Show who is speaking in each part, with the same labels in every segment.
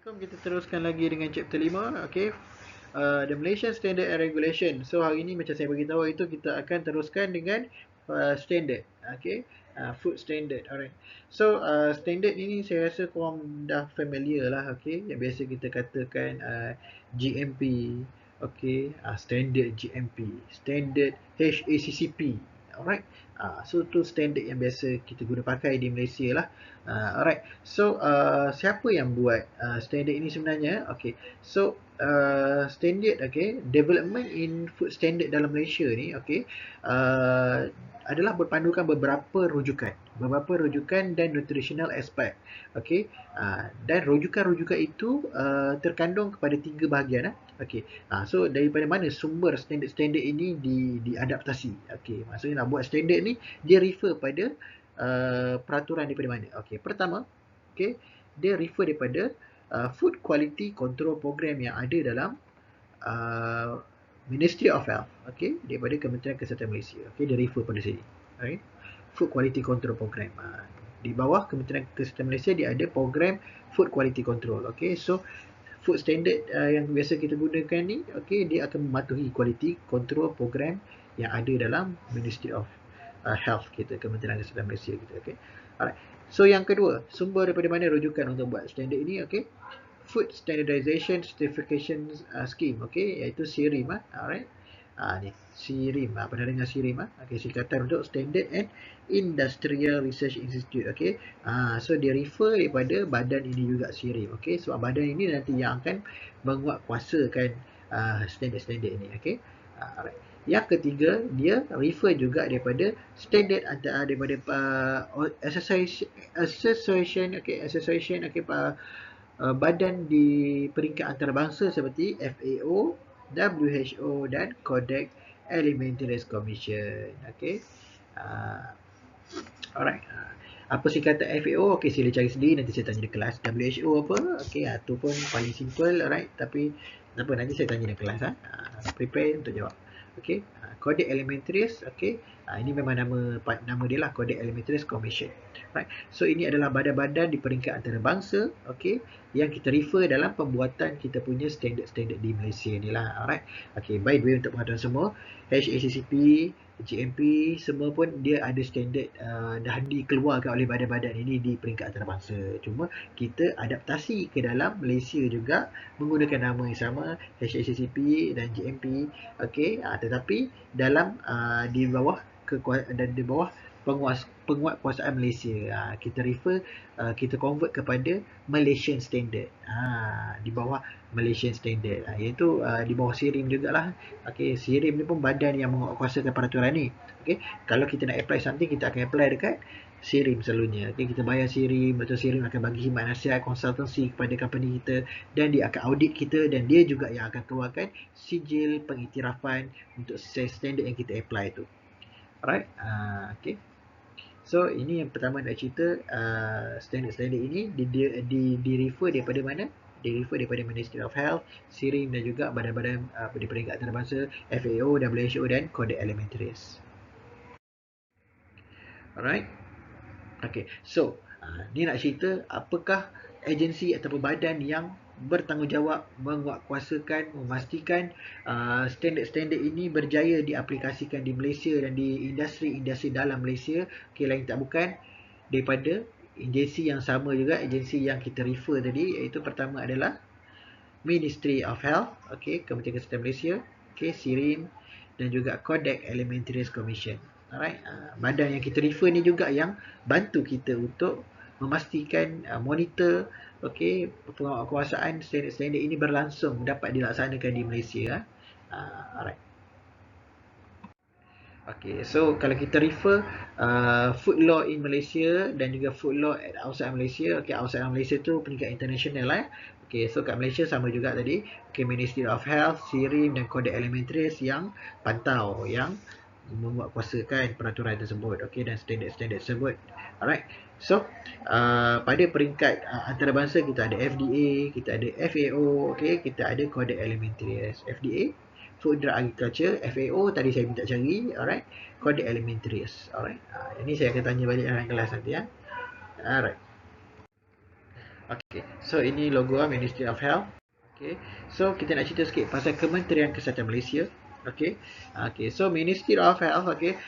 Speaker 1: Kita teruskan lagi dengan chapter 5. Okay. The Malaysian Standard and Regulation. So hari ni macam saya beritahu itu, kita akan teruskan dengan standard. Okay. Food standard. Alright. So standard ini saya rasa korang dah familiar lah. Okay. Yang biasa kita katakan GMP. Okay. Standard GMP. Standard HACCP. Alright. So tu standard yang biasa kita guna pakai di Malaysia lah. Alright. So siapa yang buat standard ini sebenarnya? Okay. So standard, okay, development in food standard dalam Malaysia ni, okay, adalah berpandukan beberapa rujukan dan nutritional aspect, okay. Dan rujukan-rujukan itu terkandung kepada 3 bahagian. Okay. So daripada mana sumber standard-standard ini diadaptasi? Okay. Maksudnya nak buat standard ni, dia refer pada peraturan daripada mana? Okay. Pertama, okay, dia refer daripada Food Quality Control Program yang ada dalam Ministry of Health, okay, daripada Kementerian Kesihatan Malaysia. Okay, dia refer pada sini. Okay. Food Quality Control Program. Di bawah Kementerian Kesihatan Malaysia dia ada program Food Quality Control. Okay, so food standard yang biasa kita gunakan ni, okay, dia akan mematuhi quality control program yang ada dalam Ministry of Health kita, Kementerian Kesihatan Malaysia kita. Okay. Alright. So yang kedua, sumber daripada mana rujukan untuk buat standard ini? Okay. Food Standardization Certification Scheme, okay, iaitu SIRIM. Alright. Ni SIRIM. Pernah dengar SIRIM? Okay, singkatan untuk Standard and Industrial Research Institute. Okay. So dia refer daripada badan ini juga, SIRIM. Okay. Sebab badan ini nanti yang akan menguatkuasakan standard-standard ini. Okay. Alright. Yang ketiga, dia refer juga daripada standard daripada association, okay, okay, badan di peringkat antarabangsa seperti FAO, WHO dan Codex Alimentarius Commission. Okay. Alright. Apa singkatan FAO? Okay, sila cari sendiri, nanti saya tanya di kelas. WHO apa? Okay, tu pun paling simple. Alright. Tapi apa, nanti saya tanya di kelas. Prepare untuk jawab. Okay. Codex Alimentarius. Okay. Ini memang nama dia lah, Codex Alimentarius Commission. Right. So ini adalah badan-badan di peringkat antarabangsa, okay, yang kita refer dalam pembuatan kita punya standard-standard di Malaysia ni lah. Alright. Okay, by the way, untuk pengetahuan semua, HACCP, GMP, semua pun dia ada standard dah dikeluarkan oleh badan-badan ini di peringkat antarabangsa. Cuma kita adaptasi ke dalam Malaysia juga menggunakan nama yang sama, HACCP dan GMP. Okay. Tetapi dalam di bawah penguatkuasaan Malaysia. Kita refer, kita convert kepada Malaysian Standard. Di bawah Malaysian Standard. Iaitu di bawah SIRIM jugalah. Okay, SIRIM ni pun badan yang menguatkuasakan peraturan ni. Okay, kalau kita nak apply something, kita akan apply dekat SIRIM selalunya. Okay, kita bayar SIRIM, betul, SIRIM akan bagi khidmat nasihat, konsultansi kepada company kita, dan dia akan audit kita, dan dia juga yang akan keluarkan sijil pengiktirafan untuk standard yang kita apply tu. Alright. Okay. So ini yang pertama nak cerita, standard-standard ini di refer daripada mana? Di refer daripada Ministry of Health, SIRIM dan juga badan-badan di peringkat antarabangsa, FAO, WHO dan Codex Alimentarius. Alright. Okay. So ni nak cerita apakah agensi ataupun badan yang bertanggungjawab menguatkuasakan, memastikan standard-standard ini berjaya diaplikasikan di Malaysia dan di industri-industri dalam Malaysia. Okay, lain tak bukan daripada agensi yang sama juga, agensi yang kita refer tadi, iaitu pertama adalah Ministry of Health, okay, Kementerian Kesihatan Malaysia, okay, SIRIM dan juga Codex Alimentarius Commission. Alright. Badan yang kita refer ni juga yang bantu kita untuk memastikan monitor, okay, penguatkuasaan standard-standard ini berlangsung dapat dilaksanakan di Malaysia. Alright. Okay, so kalau kita refer food law in Malaysia dan juga food law at outside Malaysia, okay, outside Malaysia tu peringkat international lah. Okay, so kat Malaysia sama juga tadi, okay, Ministry of Health, SIRIM dan Codex Alimentarius yang pantau, yang menguatkuasakan peraturan tersebut, okay, dan standard-standard tersebut. Alright. So pada peringkat antarabangsa kita ada FDA, kita ada FAO, okay, kita ada Codex Alimentarius. FDA, Food Drug Agriculture, FAO tadi saya minta cari, alright, Codex Alimentarius. Alright. Ini saya akan tanya balik dalam kelas nanti ya. Alright. Okay, so ini logo Ministry of Health. Okay, so kita nak cerita sikit pasal Kementerian Kesihatan Malaysia. Okay, so Ministry of Health. Okay,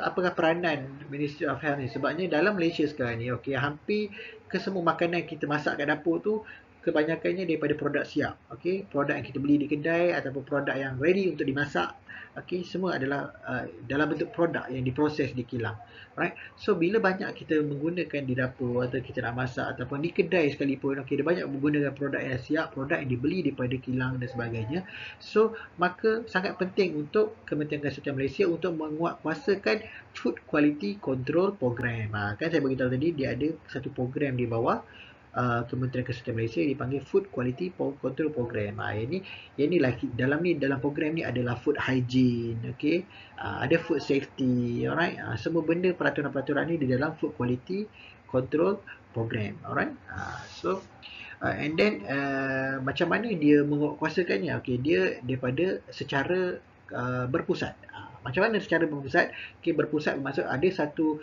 Speaker 1: apakah peranan Ministry of Health ni? Sebabnya dalam Malaysia sekarang ni, okay, hampir kesemua makanan kita masak kat dapur tu kebanyakannya daripada produk siap. Okay, produk yang kita beli di kedai ataupun produk yang ready untuk dimasak. Okay, semua adalah dalam bentuk produk yang diproses di kilang. Right? So bila banyak kita menggunakan di dapur atau kita nak masak ataupun di kedai sekalipun, okay, dia banyak menggunakan produk yang siap, produk yang dibeli daripada kilang dan sebagainya. So maka sangat penting untuk Kementerian Kesihatan Malaysia untuk menguatkuasakan Food Quality Control Program. Kan saya beritahu tadi dia ada satu program di bawah Kementerian Kesihatan Malaysia dipanggil Food Quality Control Program. Yang ni dalam program ni adalah food hygiene, okay? Ada food safety, alright? Semua benda peraturan-peraturan ni di dalam Food Quality Control Program, alright? And then macam mana dia menguatkuasakannya? Okay, dia daripada secara berpusat. Macam mana secara berpusat? Okay, berpusat bermaksud ada satu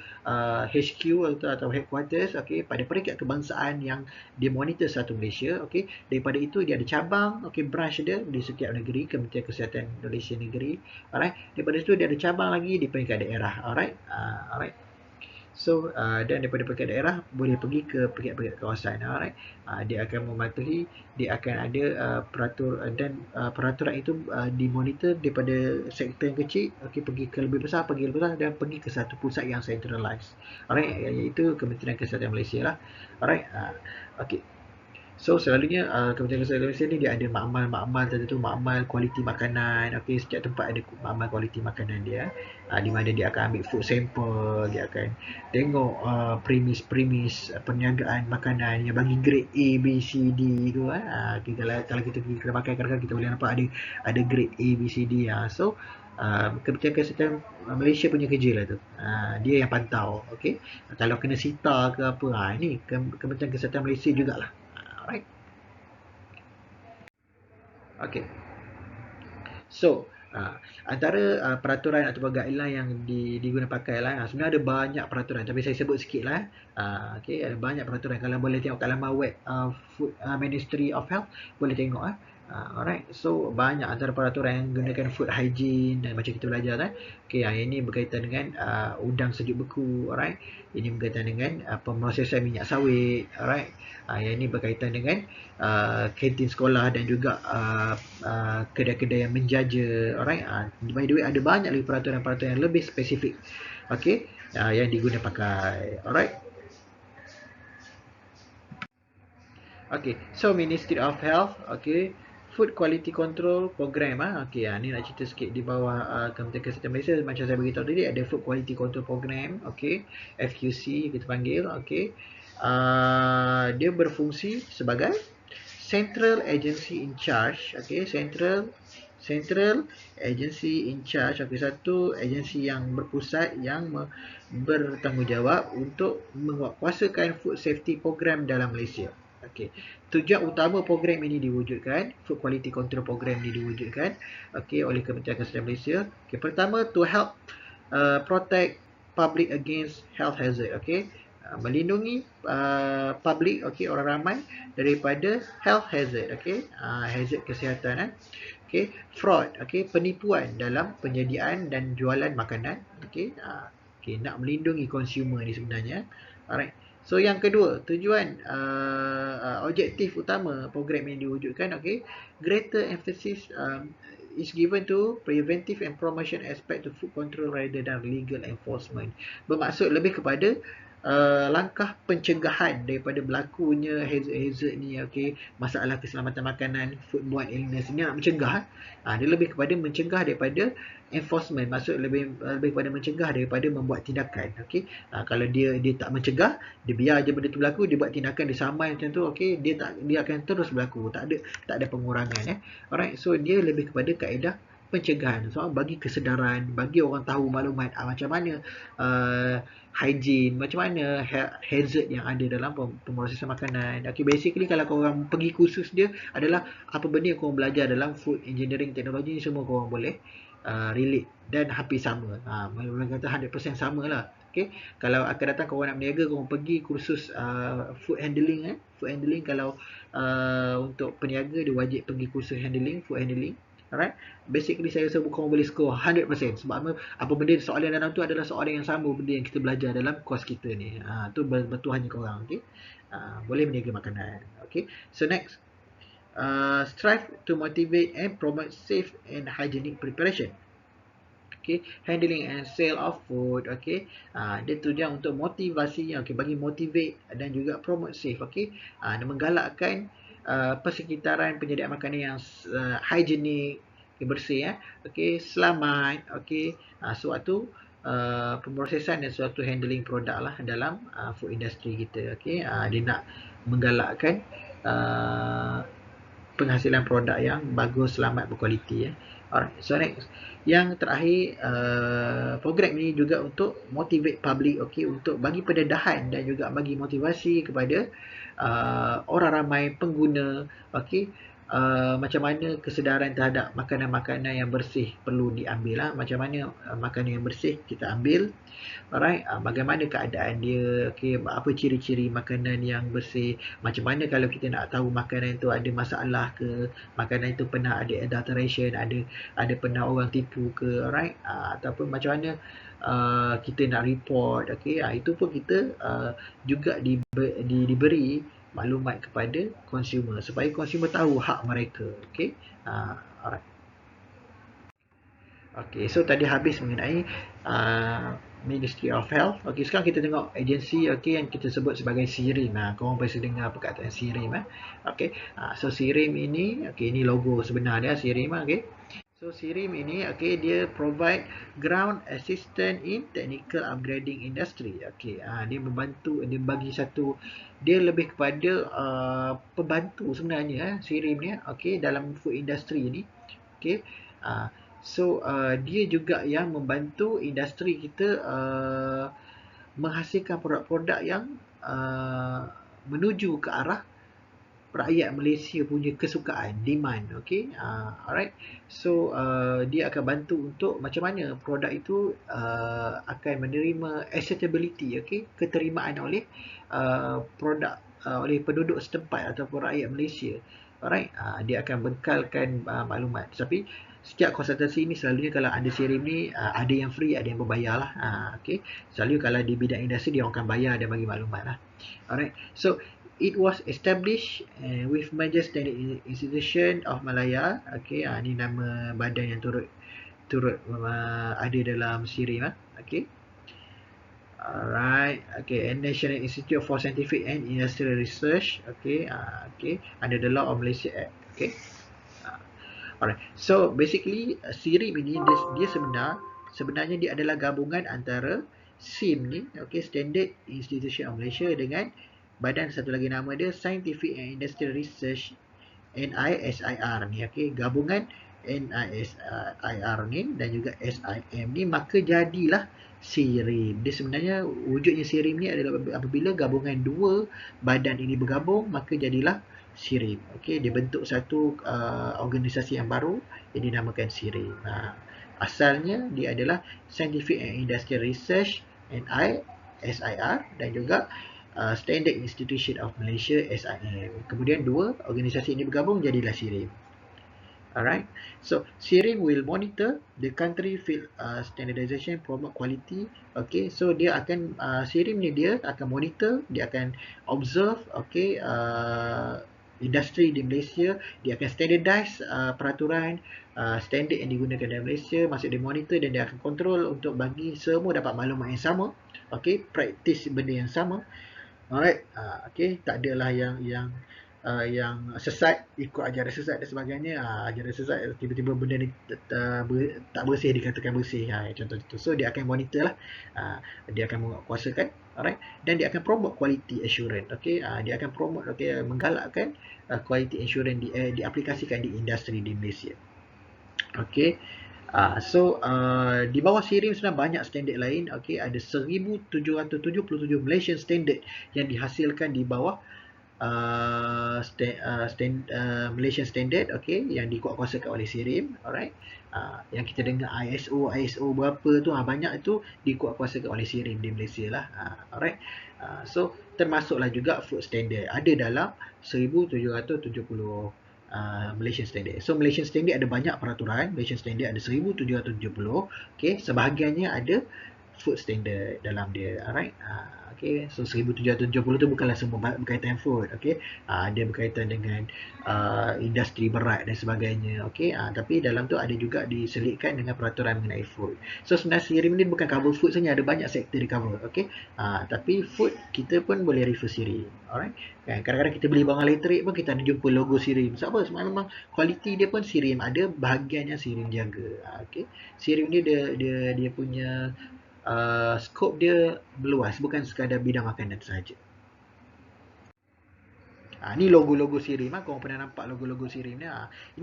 Speaker 1: HQ atau headquarters, okay, pada peringkat kebangsaan yang dia monitor satu Malaysia. Okay, daripada itu dia ada cabang, okay, branch dia di setiap negeri, Kementerian Kesihatan Malaysia negeri. Alright, daripada itu dia ada cabang lagi di peringkat daerah. Alright. So dan daripada peringkat daerah boleh pergi ke peringkat-peringkat kawasan. Alright. Dia akan mematuhi, dia akan ada peraturan itu dimonitor daripada sektor yang kecil, okay, pergi ke lebih besar dan pergi ke satu pusat yang centralized. Alright, iaitu Kementerian Kesihatan Malaysia lah. Alright. Okay. So selalunya Kementerian Kesihatan Malaysia ni dia ada makmal tertentu, makmal kualiti makanan. Okay, setiap tempat ada makmal kualiti makanan dia, di mana dia akan ambil food sample, dia akan tengok premis perniagaan makanan yang bagi grade A, B, C, D tu. Okay, kalau kita pergi kedai makan, kadang-kadang kita boleh nampak ada grade A, B, C, D. So Kementerian Kesihatan Malaysia punya kerja lah tu. Dia yang pantau. Okay, kalau kena sita ke apa, ini Kementerian Kesihatan Malaysia jugalah. Alright. Okay. So, antara peraturan atau guideline yang diguna pakai lah, sebenarnya ada banyak peraturan, tapi saya sebut sikit lah. Okay, ada banyak peraturan. Kalau boleh tengok kat laman web Food Ministry of Health, boleh tengok. Alright, so banyak antara peraturan yang gunakan food hygiene dan macam kita belajar kan. Okay, yang ini berkaitan dengan udang sejuk beku. Alright, ini berkaitan dengan pemrosesan minyak sawit. Alright, yang ini berkaitan dengan kantin sekolah dan juga kedai-kedai yang menjaja. Alright, by the way ada banyak lagi peraturan-peraturan yang lebih spesifik, okay, yang diguna pakai. Alright. Okay, so Ministry of Health, okay, Food Quality Control Program. Okay, ni nak cerita sikit di bawah Kementerian Kesihatan Malaysia. Macam saya beritahu tadi, ada Food Quality Control Program, okay, FQC kita panggil. Okay, dia berfungsi sebagai Central Agency in Charge. Okay, Central Agency in Charge. Okay, satu agensi yang berpusat yang bertanggungjawab untuk menguatkuasakan food safety program dalam Malaysia. Okay. Tujuan utama program ini diwujudkan, Food Quality Control Program ini diwujudkan, okay, oleh Kementerian Kesihatan Malaysia. Okay, pertama, to help protect public against health hazard. Okay, melindungi public, okay, orang ramai daripada health hazard. Okay, hazard kesihatan. Okay, fraud, okay, penipuan dalam penyediaan dan jualan makanan. Okay, nak melindungi consumer ni sebenarnya. Alright. So yang kedua, tujuan objektif utama program ini diwujudkan, okay, greater emphasis is given to preventive and promotion aspect to food control rather than legal enforcement. Bermaksud lebih kepada langkah pencegahan daripada berlakunya hazard ni, okay, masalah keselamatan makanan, foodborne illness ni nak mencegah. Dia lebih kepada mencegah daripada enforcement, maksud lebih kepada mencegah daripada membuat tindakan. Okay, kalau dia tak mencegah, dia biar je benda tu berlaku, dia buat tindakan, dia samai macam tu, okay, dia akan terus berlaku, tak ada pengurangan. Alright, so dia lebih kepada kaedah pencegahan, so bagi kesedaran, bagi orang tahu maklumat macam mana hygiene, macam mana hazard yang ada dalam pemrosesan makanan. Okay, basically kalau korang pergi kursus dia adalah apa benda yang korang belajar dalam food engineering teknologi ni, semua korang boleh relate dan hampir sama. Mereka kata 100% sama lah. Okey, kalau akan datang korang nak berniaga, korang pergi kursus food handling. Food handling kalau untuk peniaga dia wajib pergi kursus handling, food handling. Alright. Basically saya rasa korang boleh score 100% sebab apa benda soalan dalam tu adalah soalan yang sama benda yang kita belajar dalam course kita ni. Tu betul hanya korang, okey. Boleh berniaga makanan. Okey. So next, strive to motivate and promote safe and hygienic preparation. Okay, handling and sale of food. Okay, dia tujuan untuk motivasi, okay, bagi motivate dan juga promote safe. Okay, dia menggalakkan persekitaran penyediaan makanan yang hygienik, okay, bersih, okay, selamat, okay, suatu pemrosesan dan suatu handling produk lah dalam food industry kita. Okay, dia nak menggalakkan penghasilan produk yang bagus, selamat, berkualiti. Alright, so next, yang terakhir, program ini juga untuk motivate public, okay, untuk bagi pendedahan dan juga bagi motivasi kepada orang ramai pengguna, okay, macam mana kesedaran terhadap makanan-makanan yang bersih perlu diambil lah. Macam mana makanan yang bersih kita ambil, alright, bagaimana keadaan dia, okay, apa ciri-ciri makanan yang bersih, macam mana kalau kita nak tahu makanan tu ada masalah ke, makanan itu pernah ada adulteration, ada pernah orang tipu ke, alright, ataupun macam mana kita nak report, okay, itu pun kita juga diberi maklumat kepada consumer supaya consumer tahu hak mereka, okay. Alright. Okay, so tadi habis mengenai Ministry of Health. Okay, sekarang kita tengok agensi, okay, yang kita sebut sebagai SIRIM. Korang pasti dengar perkataan SIRIM. Okay, so SIRIM ini, okay, ini logo sebenar dia, SIRIM. Okay, so SIRIM ini, okay, dia provide ground assistance in technical upgrading industry. Okay, dia membantu, dia bagi satu, dia lebih kepada pembantu sebenarnya, SIRIM ni, okay, dalam food industry ni. Okay, so dia juga yang membantu industri kita menghasilkan produk-produk yang menuju ke arah rakyat Malaysia punya kesukaan, demand, okay. Alright, so dia akan bantu untuk macam mana produk itu akan menerima acceptability, okay, keterimaan oleh produk oleh penduduk setempat ataupun rakyat Malaysia. Alright, dia akan bekalkan maklumat. Tapi setiap konsultasi ni selalunya kalau ada SIRIM ni ada yang free, ada yang berbayar lah. Okay, selalu kalau di bidang industri dia orang akan bayar dan bagi maklumat lah. Alright, so it was established with Major Standard Institution of Malaya. Okay, ni nama badan yang turut ada dalam SIRIM. Okay. Alright, okay, and National Institute for Scientific and Industrial Research. Okay, okay, under the law of Malaysia Act. Okay. Alright, so basically SIRIM ini dia sebenarnya dia adalah gabungan antara SIM ni, okay, Standard Institution of Malaysia, dengan badan satu lagi nama dia Scientific and Industrial Research, NISIR ni, okay, gabungan NISIR ni dan juga SIM ni, maka jadilah SIRIM. Dia sebenarnya wujudnya SIRIM ni adalah apabila gabungan dua badan ini bergabung, maka jadilah SIRIM. Okay, dia bentuk satu organisasi yang baru yang dinamakan SIRIM. Asalnya dia adalah Scientific and Industrial Research, NISIR, dan juga Standard Institution of Malaysia, SIM. Kemudian dua organisasi ini bergabung jadilah SIRIM. Alright, so SIRIM will monitor the country field standardization, promote quality. Okay, so dia akan SIRIM ni dia akan monitor, dia akan observe, okay, industri di Malaysia, dia akan standardize peraturan standard yang digunakan dalam Malaysia, maksud dia monitor dan dia akan kontrol untuk bagi semua dapat maklumat yang sama, okay, praktis benda yang sama. Alright, okay, tak adalah yang sesat, ikut ajaran sesat dan sebagainya. Ajaran sesat tiba-tiba benda ni tak bersih dikatakan bersih, contoh itu. So dia akan monitor lah, dia akan menguasakan, alright, dan dia akan promote quality assurance. Okay, dia akan promote, okay, menggalakkan quality assurance diaplikasikan di industri di Malaysia. Okay, so di bawah SIRIM sebenarnya banyak standard lain. Okay, ada 1777 Malaysian standard yang dihasilkan di bawah Malaysian Standard, okay, yang dikuatkuasakan oleh SIRIM, alright. Yang kita dengar ISO berapa tu, banyak tu dikuatkuasakan oleh SIRIM di Malaysia lah, alright. So termasuklah juga food standard ada dalam 1770 Malaysian Standard. So Malaysian Standard ada banyak peraturan. Malaysian Standard ada 1770. Okay, sebahagiannya ada food standard dalam dia, alright. Okay, so 1770 tu bukanlah semua berkaitan food, okay. Dia berkaitan dengan industri berat dan sebagainya, okay. Tapi dalam tu ada juga diselitkan dengan peraturan mengenai food. So sebenarnya SIRIM ni bukan cover food saja, ada banyak sektor di cover, okay. Tapi food kita pun boleh refer SIRIM, alright. Kadang-kadang kita beli barang elektrik pun kita ada jumpa logo SIRIM. Sebab apa? Sebab memang kualiti dia pun SIRIM ada, bahagiannya SIRIM jaga, okay. SIRIM ni dia punya skop dia meluas, bukan sekadar bidang makanan saja. Ni logo-logo SIRIM, korang pernah nampak logo-logo SIRIM ni.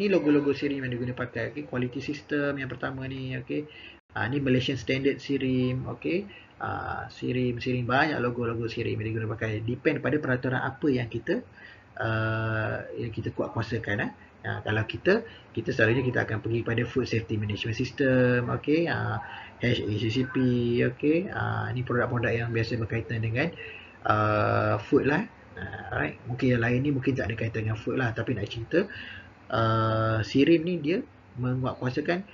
Speaker 1: Ini logo-logo SIRIM yang diguna pakai, okay. Quality system yang pertama ni, okay. Ni Malaysian Standard SIRIM, okay. SIRIM banyak logo-logo SIRIM yang diguna pakai, depend pada peraturan apa yang kita kuat-kuasakan. Kalau kita selalunya kita akan pergi pada Food Safety Management System, okay. HACCP, okay. Ni produk-produk yang biasa berkaitan dengan food lah. Alright. Mungkin yang lain ni mungkin tak ada kaitan dengan food lah, tapi nak cerita SIRIM ni dia menguatkuasakan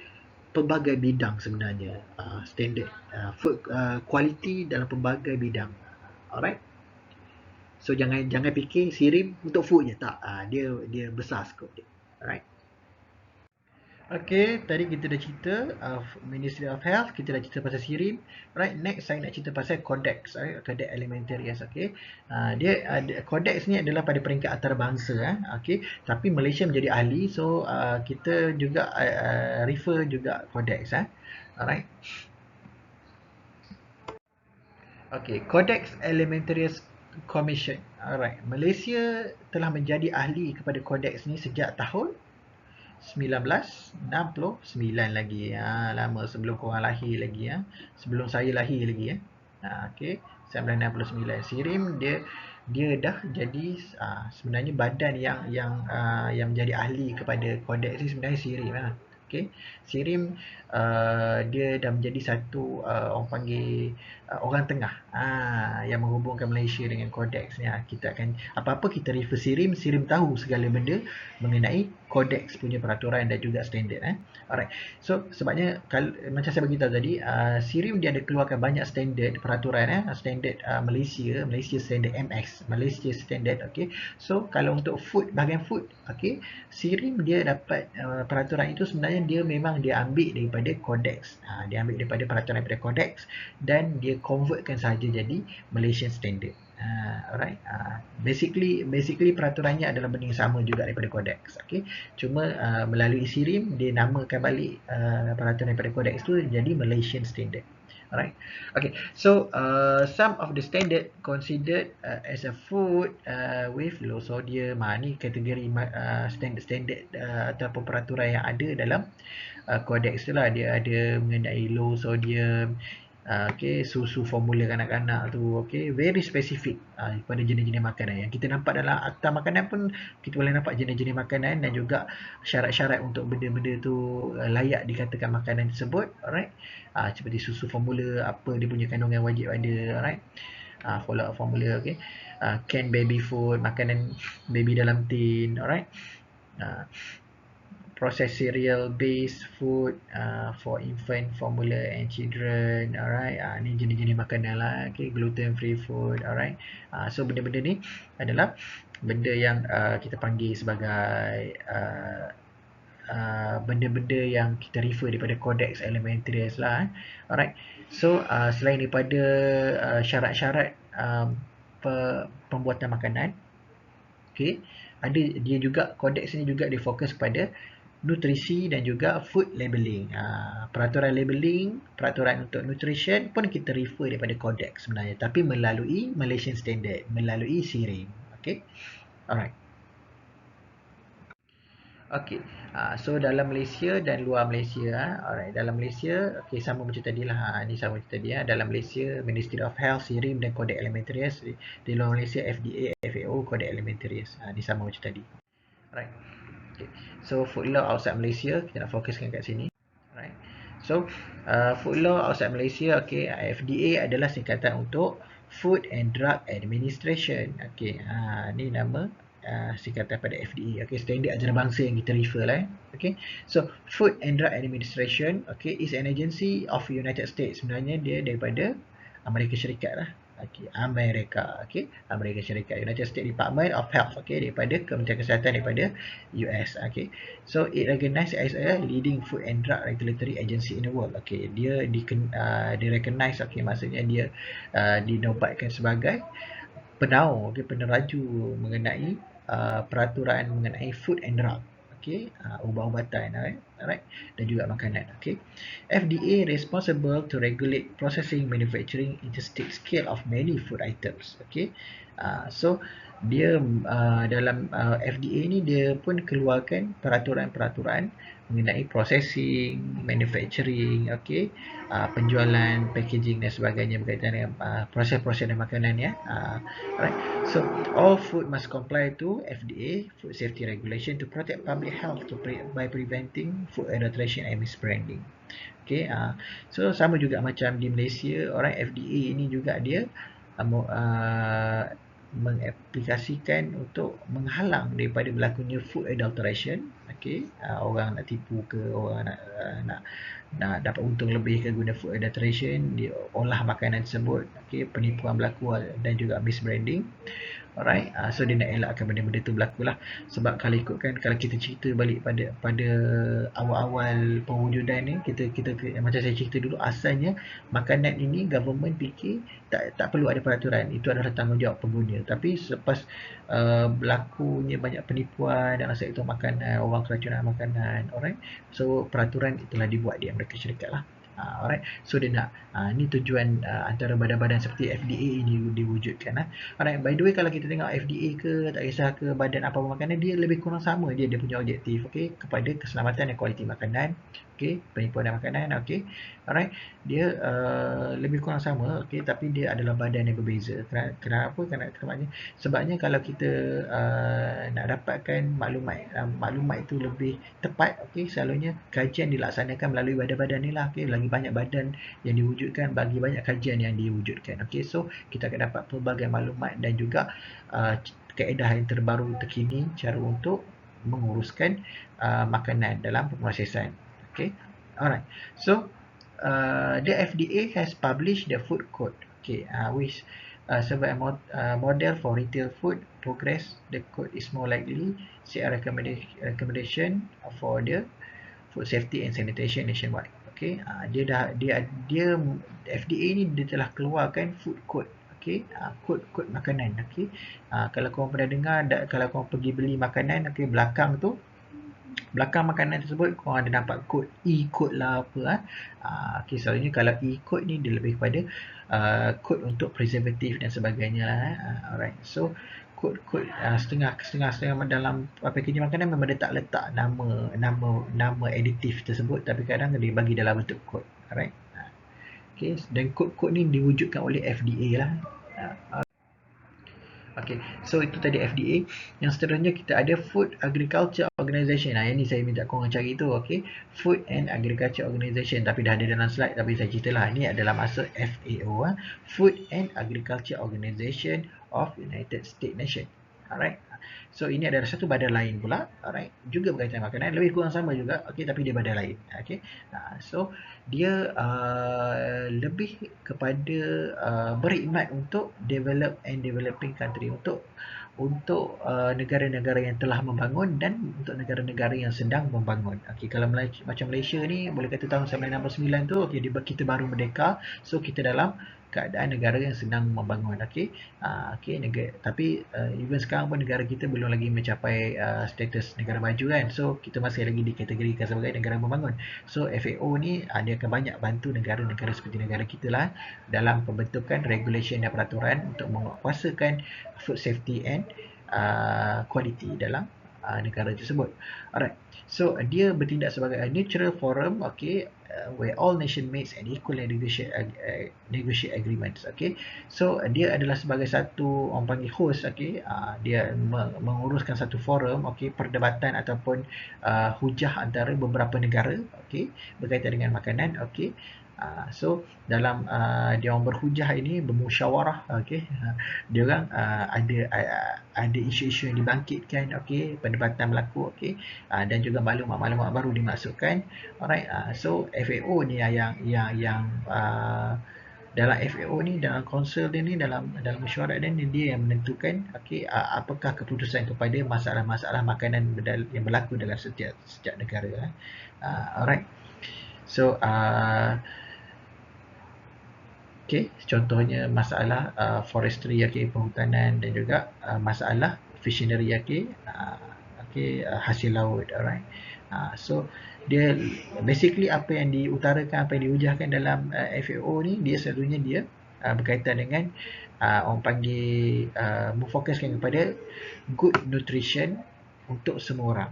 Speaker 1: pelbagai bidang sebenarnya, standard food quality dalam pelbagai bidang, alright. So jangan fikir SIRIM untuk food je, tak. Dia besar skop dia, alright. Okay, tadi kita dah cerita Ministry of Health, kita dah cerita pasal SIRIM. Right, next saya nak cerita pasal Codex, Codex Alimentarius, okay. Dia Codex ni adalah pada peringkat antarabangsa, okay. Tapi Malaysia menjadi ahli, so kita juga refer juga Codex, alright. Okay, Codex Alimentarius Commission, alright. Malaysia telah menjadi ahli kepada Codex ni sejak tahun 1969 lagi, lama sebelum korang lahir lagi, sebelum saya lahir lagi, okay. 1969 SIRIM dia dah jadi sebenarnya badan yang menjadi ahli kepada Codex ni sebenarnya SIRIM, okay. SIRIM dia dah menjadi satu orang panggil orang tengah yang menghubungkan Malaysia dengan Codex ni. Kita akan apa-apa kita refer SIRIM tahu segala benda mengenai Codex punya peraturan dan juga standard, alright. So sebabnya macam saya beritahu tadi, SIRIM dia ada keluarkan banyak standard peraturan, standard Malaysia Standard MX, Malaysia Standard, okay. So kalau untuk food, bahagian food, okay, SIRIM dia dapat peraturan itu sebenarnya dia memang dia ambil daripada Codex, dia ambil daripada peraturan daripada Codex dan dia convertkan saja jadi Malaysian Standard. Alright. Basically peraturannya adalah benda yang sama juga daripada Codex, okay. Cuma melalui SIRIM dia namakan balik peraturan daripada Codex tu jadi Malaysian Standard. Alright. Okay. So some of the standard considered as a food with low sodium. Ni kategori standard ataupun peraturan yang ada dalam Codex tu lah. Dia ada mengenai low sodium, okay, susu formula kanak-kanak tu, okay, very specific pada jenis-jenis makanan yang kita nampak dalam akta makanan pun kita boleh nampak jenis-jenis makanan dan juga syarat-syarat untuk benda-benda tu layak dikatakan makanan tersebut, alright. Seperti susu formula, apa dia punya kandungan wajib ada, alright. Follow up formula, okay. Canned baby food, makanan baby dalam tin, alright. Processed cereal based food for infant, formula and children, alright. Ni jenis-jenis makanan lah, okay. Gluten free food, alright. So benda-benda ni adalah benda yang kita panggil sebagai benda-benda yang kita refer daripada Codex Alimentarius lah, alright. So selain daripada syarat-syarat pembuatan makanan, okay, ada dia juga Codex ni juga dia fokus pada nutrisi dan juga food labeling. Peraturan labeling, peraturan untuk nutrition pun kita refer daripada Codex sebenarnya, tapi melalui Malaysian Standard, melalui SIRIM, okay. Alright. Okey. So dalam Malaysia dan luar Malaysia, alright, dalam Malaysia okey sama macam tadi lah. Ni sama macam tadi dalam Malaysia Ministry of Health, SIRIM dan Codex Alimentarius. Di luar Malaysia FDA, FAO, Codex Alimentarius. Ni sama macam tadi. Alright. Okay. So food law outside Malaysia, kita nak fokuskan kat sini. Alright. So food law outside Malaysia, okay, FDA adalah singkatan untuk Food and Drug Administration. Okay, ni nama singkatan pada FDA. Okay, standard antarabangsa yang kita refer lah. Okay, so Food and Drug Administration, okay, is an agency of United States. Sebenarnya dia daripada Amerika Syarikat lah. Okay, Amerika, okay, Amerika Syarikat, United States Department of Health, okay, daripada Kementerian Kesihatan daripada US, okay. So it recognized as a leading food and drug regulatory agency in the world, okay. Dia recognize, okay, maksudnya dia dinobatkan sebagai peneraju mengenai peraturan mengenai food and drug, okay, ubat-ubatan, alright, dan juga makanan, okay. FDA responsible to regulate processing, manufacturing, interstate scale of many food items, okay. So dia dalam FDA ni dia pun keluarkan peraturan-peraturan mengenai processing, manufacturing, okay, penjualan, packaging dan sebagainya berkaitan dengan proses-proses dan makanan ya. Alright. So all food must comply to FDA food safety regulation to protect public health by preventing food adulteration and misbranding. Okay, so sama juga macam di Malaysia, orang FDA ini juga dia mengaplikasikan untuk menghalang daripada berlakunya food adulteration. Okay, orang nak tipu ke, orang nak dapat untung lebih ke guna food adulteration, dia olah makanan tersebut, okay, penipuan berlaku dan juga misbranding. Alright, so dia nak elakkan benda-benda tu berlaku lah. Sebab kalau ikutkan, kalau kita cerita balik pada awal-awal pewujudan ni, kita macam saya cerita dulu, asalnya makanan ini government fikir tak perlu ada peraturan, itu adalah tanggungjawab pengguna. Tapi selepas berlakunya banyak penipuan dan asal itu makanan, orang keracunan makanan, alright, so peraturan itulah dibuat di Amerika Syarikat lah. Alright, so dia nak ni tujuan antara badan-badan seperti FDA ini diwujudkan. Alright, by the way, kalau kita tengok FDA ke tak kisah ke badan apa makanan, dia lebih kurang sama dia punya objektif, okay, kepada keselamatan dan kualiti makanan, okay, penipuan dan makanan, okay. Alright, dia lebih kurang sama, okay, tapi dia adalah badan yang berbeza. Kenapa? Sebabnya kalau kita nak dapatkan maklumat itu lebih tepat, okay, selalunya kajian dilaksanakan melalui badan-badan ni lah, okay. Lagi banyak badan yang diwujudkan, bagi banyak kajian yang diwujudkan, okay. So kita akan dapat pelbagai maklumat dan juga kaedah yang terbaru terkini cara untuk menguruskan makanan dalam pemrosesan, okay. Alright, so the FDA has published the food code, okay, which serve a model for retail food progress. The code is more likely set a recommendation for the food safety and sanitation nationwide. Okay, dia FDA ni dia telah keluarkan food code, okay, kod makanan, okay. Kalau korang pernah dengar, kalau korang pergi beli makanan, okay, belakang makanan tersebut korang ada nampak kod, E-code lah apa, okay, selalunya kalau E-code ni dia lebih kepada kod untuk preservatif dan sebagainya lah. Alright, so kod setengah dalam packaging makanan memang dia tak letak nama aditif tersebut, tapi kadang dia bagi dalam bentuk kod. Alright, okay, dan kod ni diwujudkan oleh FDA lah. Okay, so itu tadi FDA. Yang seterusnya kita ada Food Agriculture Organization. Yang ni saya minta korang cari tu, okay. Food and Agriculture Organization, tapi dah ada dalam slide, tapi saya ceritalah. Ini adalah masa FAO, Food and Agriculture Organization of United States Nation. Alright. So ini adalah satu badan lain pula, alright, juga berkaitan makanan, lebih kurang sama juga, okay, tapi dia badan lain, okay. So dia lebih kepada berkhidmat untuk develop and developing country, untuk negara-negara yang telah membangun dan untuk negara-negara yang sedang membangun. Okay, kalau macam Malaysia ni boleh kata tahun 1969 tu, okay, kita baru merdeka, so kita dalam keadaan negara yang sedang membangun, okay. Okay, tapi even sekarang pun negara kita belum lagi mencapai status negara maju kan, so kita masih lagi dikategorikan sebagai negara membangun. So FAO ni dia akan banyak bantu negara-negara seperti negara kita lah dalam pembentukan regulation dan peraturan untuk menguatkuasakan food safety and quality dalam
Speaker 2: negara tersebut. Alright. So dia bertindak sebagai a neutral forum, okay, where all nation makes an equal negotiate agreements. Okay. So dia adalah sebagai satu orang panggil host, okay, dia menguruskan satu forum, okay, perdebatan ataupun hujah antara beberapa negara, okay, berkaitan dengan makanan, okay. So dalam dia orang berhujah ini, bermusyawarah, okay, dia orang ada isu-isu yang dibangkitkan, okay, perdebatan berlaku, okay, dan juga maklumat-maklumat baru dimasukkan. Alright, so FAO ni yang dalam FAO ni, dalam council dia ni, dalam mesyuarat dia yang menentukan, okay, apakah keputusan kepada masalah-masalah makanan yang berlaku dalam setiap negara. Alright, so okay, contohnya masalah forestry, okay, perhutanan, dan juga masalah fishery, okay, hasil laut. Alright, so dia basically apa yang diutarakan, apa yang dihujahkan dalam FAO ni, dia selalunya dia berkaitan dengan orang panggil memfokuskan kepada good nutrition untuk semua orang.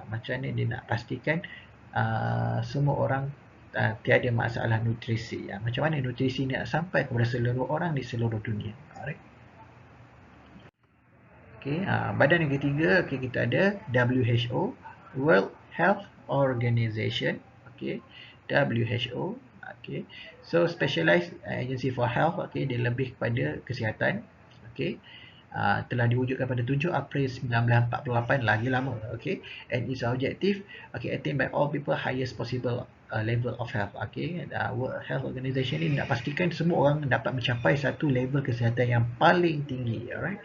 Speaker 2: Macam mana dia nak pastikan semua orang tiada masalah nutrisi. Macam mana nutrisi ni nak sampai kepada seluruh orang di seluruh dunia. Alright. Okay, badan yang ketiga, okay, kita ada WHO, World Health Organization. Okay, WHO. Okay, so specialized agency for health. Okay, dia lebih kepada kesihatan. Okay, telah diwujudkan pada 7 April 1948, lagi lama. Okay, and its objective, okay, attained by all people highest possible level of health. Okay, World Health Organization ini nak pastikan semua orang dapat mencapai satu level kesihatan yang paling tinggi. Alright,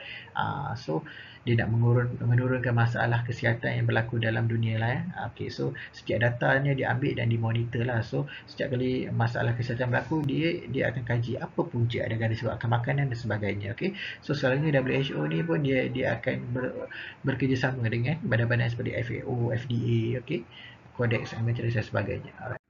Speaker 2: so dia nak menurunkan masalah kesihatan yang berlaku dalam dunia lah. Okay, so setiap datanya diambil dan dimonitor lah. So setiap kali masalah kesihatan berlaku, dia akan kaji apa punca, adakah disebabkan makanan dan sebagainya. Okay, so selalunya WHO ni pun dia akan bekerjasama dengan badan-badan seperti FAO, FDA, okay, Codex Alimentarius dan sebagainya. Alright.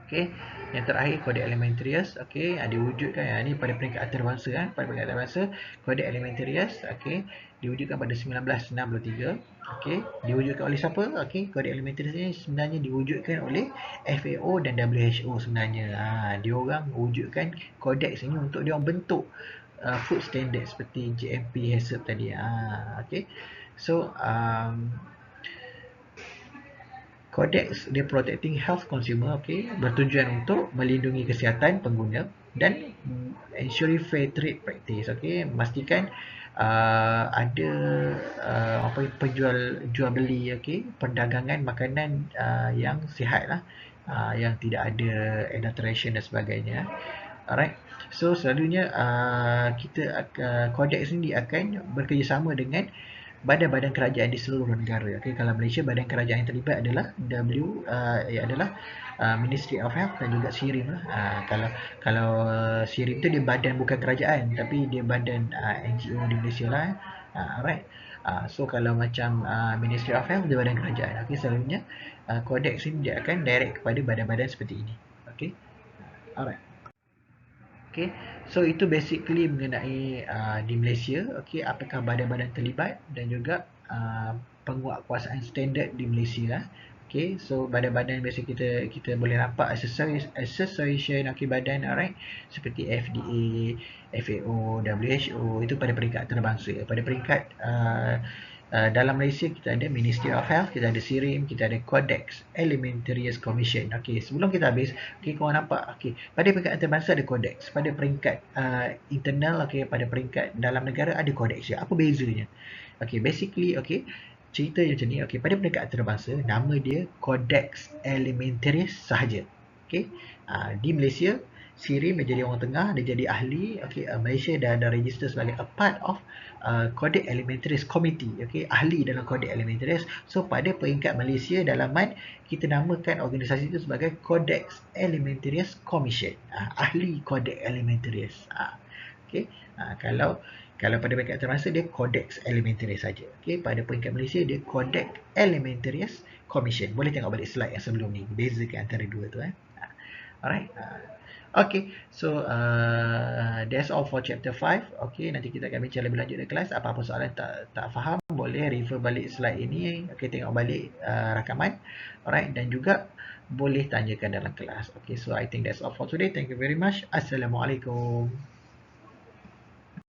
Speaker 2: Okay, yang terakhir Codex Alimentarius, okay, diwujudkan ni pada peringkat antarabangsa. Pada peringkat antarabangsa, Codex Alimentarius, okay, diwujudkan pada 1963. Okay, diwujudkan oleh siapa? Okay, Codex Alimentarius ni sebenarnya diwujudkan oleh FAO dan WHO sebenarnya. Dia orang wujudkan Codex ini untuk dia orang bentuk food standard seperti GMP, HACCP tadi. Okay, so Codex dia protecting health consumer, okay, bertujuan untuk melindungi kesihatan pengguna dan ensuring fair trade practice, okay, memastikan ada jual beli, okay, perdagangan makanan yang sihat lah, yang tidak ada adulteration dan sebagainya. Alright, so selalunya Codex ni akan bekerjasama dengan badan-badan kerajaan di seluruh negara. Okay, kalau Malaysia, badan kerajaan yang terlibat adalah Ministry of Health dan juga SIRIM lah. Kalau SIRIM tu dia badan bukan kerajaan, tapi dia badan NGO di Malaysia lah. Alright. So kalau macam Ministry of Health dia badan kerajaan. Okay, selalunya Codex ini dia akan direct kepada badan-badan seperti ini. Okay. Alright. Okay, so itu basically mengenai di Malaysia, okay, apakah badan-badan terlibat dan juga penguatkuasaan standard di Malaysia lah. Okay, so badan-badan biasa kita boleh nampak association, okay, badan, alright, seperti FDA, FAO, WHO, itu pada peringkat antarabangsa. Pada peringkat dalam Malaysia kita ada Ministry of Health, kita ada SIRIM, kita ada Codex Alimentarius Commission. Okey, sebelum kita habis, okey, korang nampak, okey, pada peringkat antarabangsa ada Codex, pada peringkat internal, okey, pada peringkat dalam negara ada Codex. Apa bezanya? Okey, basically, okey, cerita macam ni. Okey, pada peringkat antarabangsa nama dia Codex Alimentarius sahaja. Okey, di Malaysia SIRIM dia jadi orang tengah, dia jadi ahli. Okay, Malaysia dah register sebagai a part of Codex Alimentarius Committee. Okay, ahli dalam Codex Alimentarius. So pada peringkat Malaysia dalaman, kita namakan organisasi itu sebagai Codex Alimentarius Commission. Ahli Codex Alimentarius. Okay, kalau pada peringkat antarabangsa dia Codex Alimentarius saja. Okay, pada peringkat Malaysia dia Codex Alimentarius Commission. Boleh tengok balik slide yang sebelum ni, bezakan antara dua tu. Alright. Okay, so that's all for chapter 5. Okay, nanti kita akan bincang lebih lanjut di kelas. Apa-apa soalan tak faham, boleh refer balik slide ini. Okay, tengok balik rakaman. Alright, dan juga boleh tanyakan dalam kelas. Okay, so I think that's all for today. Thank you very much. Assalamualaikum.